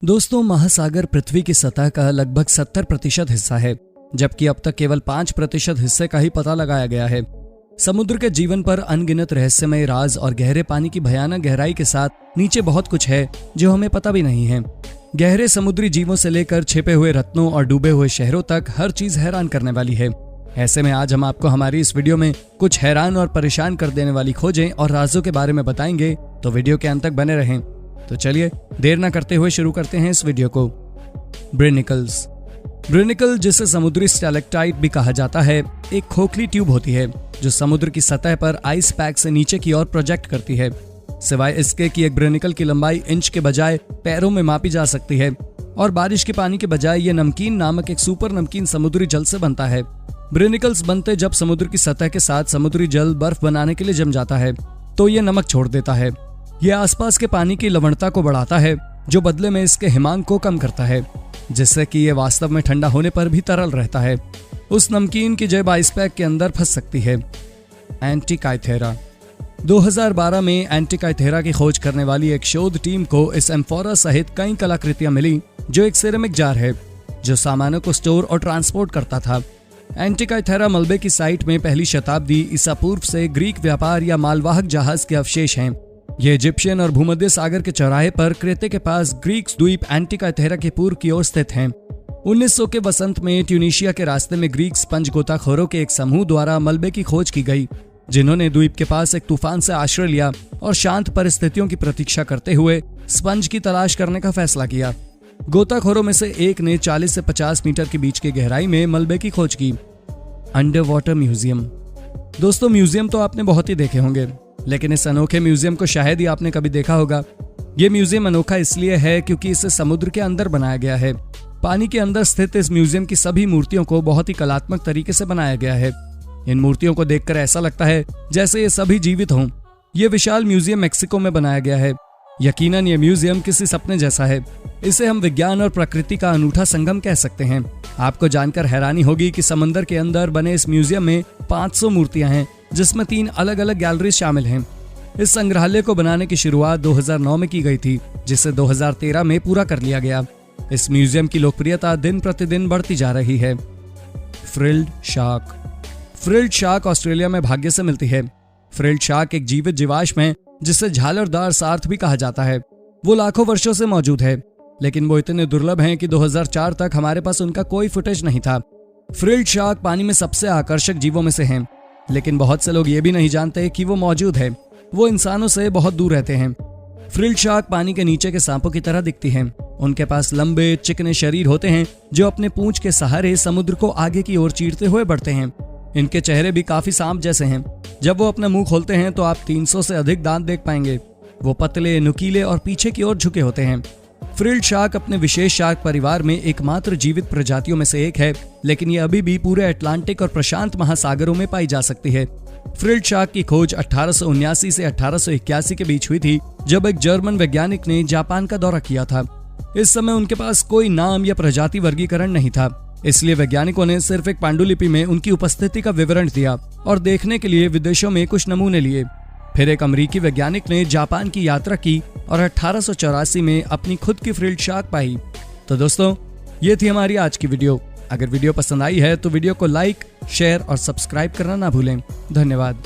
दोस्तों, महासागर पृथ्वी की सतह का लगभग 70% हिस्सा है, जबकि अब तक केवल 5% हिस्से का ही पता लगाया गया है। समुद्र के जीवन पर अनगिनत रहस्यमय राज और गहरे पानी की भयानक गहराई के साथ नीचे बहुत कुछ है जो हमें पता भी नहीं है। गहरे समुद्री जीवों से लेकर छिपे हुए रत्नों और डूबे हुए शहरों तक हर चीज हैरान करने वाली है। ऐसे में आज हम आपको हमारी इस वीडियो में कुछ हैरान और परेशान कर देने वाली खोजें और राजों के बारे में बताएंगे, तो वीडियो के अंत तक बने रहें। तो चलिए देर न करते हुए शुरू करते हैं इस वीडियो को। ब्रिनिकल्स। ब्रिनिकल, जिसे समुद्री स्टैलेक्टाइट भी कहा जाता है, एक खोखली ट्यूब होती है जो समुद्र की सतह पर आइस पैक से नीचे की ओर प्रोजेक्ट करती है। सिवाय इसके कि एक ब्रिनिकल की लंबाई इंच के बजाय पैरों में मापी जा सकती है और बारिश के पानी के बजाय ये नमकीन नामक एक सुपर नमकीन समुद्री जल से बनता है। ब्रिनिकल्स बनते जब समुद्र की सतह के साथ समुद्री जल बर्फ बनाने के लिए जम जाता है तो ये नमक छोड़ देता है। यह आसपास के पानी की लवणता को बढ़ाता है, जो बदले में इसके हिमांक को कम करता है, जिससे कि यह वास्तव में ठंडा होने पर भी तरल रहता है। उस नमकीन की जब आइस पैक के अंदर फंस सकती है। एंटिकाइथेरा। 2012 में एंटिकाइथेरा की खोज करने वाली एक शोध टीम को इस एम्फोरा सहित कई कलाकृतियां मिली, जो एक सिरेमिक जार है जो सामानों को स्टोर और ट्रांसपोर्ट करता था। एंटिकाइथेरा मलबे की साइट में पहली शताब्दी ईसा पूर्व से ग्रीक व्यापार या मालवाहक जहाज के अवशेष हैं। ये इजिप्शियन और भूमध्य सागर के चौराहे पर क्रेते के पास ग्रीक द्वीप एंटिकाइथेरा के पूर्व की ओर स्थित हैं। 1900 के वसंत में ट्यूनीशिया के रास्ते में ग्रीक स्पंज गोताखोरों के एक समूह द्वारा मलबे की खोज की गई, जिन्होंने द्वीप के पास एक तूफान से आश्रय लिया और शांत परिस्थितियों की प्रतीक्षा करते हुए स्पंज की तलाश करने का फैसला किया। गोताखोरों में से एक ने 40 से 50 मीटर के बीच की गहराई में मलबे की खोज की। Under water museum. दोस्तों, म्यूजियम तो आपने बहुत ही देखे होंगे, लेकिन इस अनोखे म्यूजियम को शायद ही आपने कभी देखा होगा। ये म्यूजियम अनोखा इसलिए है क्योंकि इसे समुद्र के अंदर बनाया गया है। पानी के अंदर स्थित इस म्यूजियम की सभी मूर्तियों को बहुत ही कलात्मक तरीके से बनाया गया है। इन मूर्तियों को देखकर ऐसा लगता है जैसे ये सभी जीवित हों। ये विशाल म्यूजियम मेक्सिको में बनाया गया है। यकीनन ये म्यूजियम किसी सपने जैसा है। इसे हम विज्ञान और प्रकृति का अनूठा संगम कह सकते हैं। आपको जानकर हैरानी होगी कि समंदर के अंदर बने इस म्यूजियम में 500 मूर्तियां हैं, जिसमें 3 अलग अलग गैलरी शामिल हैं। इस संग्रहालय को बनाने की शुरुआत 2009 में की गई थी, जिसे 2013 में पूरा कर लिया गया। इस म्यूजियम की लोकप्रियता दिन प्रतिदिन बढ़ती जा रही है। Frilled shark. Frilled shark Australia में भाग्य से मिलती है। फ्रिल्ड शार्क एक जीवित जीवाश्म है जिसे झालरदार सार्थ भी कहा जाता है। वो लाखों वर्षों से मौजूद है, लेकिन वो इतने दुर्लभ हैं कि 2004 तक हमारे पास उनका कोई फुटेज नहीं था। फ्रिल्ड शार्क पानी में सबसे आकर्षक जीवों में से हैं, लेकिन बहुत से लोग ये भी नहीं जानते कि वो मौजूद है। वो इंसानों से बहुत दूर रहते हैं। फ्रिल्ड शार्क पानी के नीचे के सांपों की तरह दिखती हैं। उनके पास लंबे चिकने शरीर होते हैं जो अपने पूंछ के सहारे समुद्र को आगे की ओर चीरते हुए बढ़ते हैं। इनके चेहरे भी काफी सांप जैसे हैं। जब वो अपना मुंह खोलते हैं तो आप 300 से अधिक दांत देख पाएंगे। वो पतले, नुकीले और पीछे की ओर झुके होते हैं। फ्रिल्ड शार्क अपने विशेष शार्क परिवार में एकमात्र जीवित प्रजातियों में से एक है, लेकिन ये अभी भी पूरे अटलांटिक और प्रशांत महासागरों में पाई जा सकती है। फ्रिल्ड शार्क की खोज 1879 से 1881 के बीच हुई थी, जब एक जर्मन वैज्ञानिक ने जापान का दौरा किया था। इस समय उनके पास कोई नाम या प्रजाति वर्गीकरण नहीं था, इसलिए वैज्ञानिकों ने सिर्फ एक पांडुलिपि में उनकी उपस्थिति का विवरण दिया और देखने के लिए विदेशों में कुछ नमूने लिए। फिर एक अमेरिकी वैज्ञानिक ने जापान की यात्रा की और 1884 में अपनी खुद की फ्रिल्ड शार्क पाई। तो दोस्तों, ये थी हमारी आज की वीडियो। अगर वीडियो पसंद आई है तो वीडियो को लाइक, शेयर और सब्सक्राइब करना ना भूलें। धन्यवाद।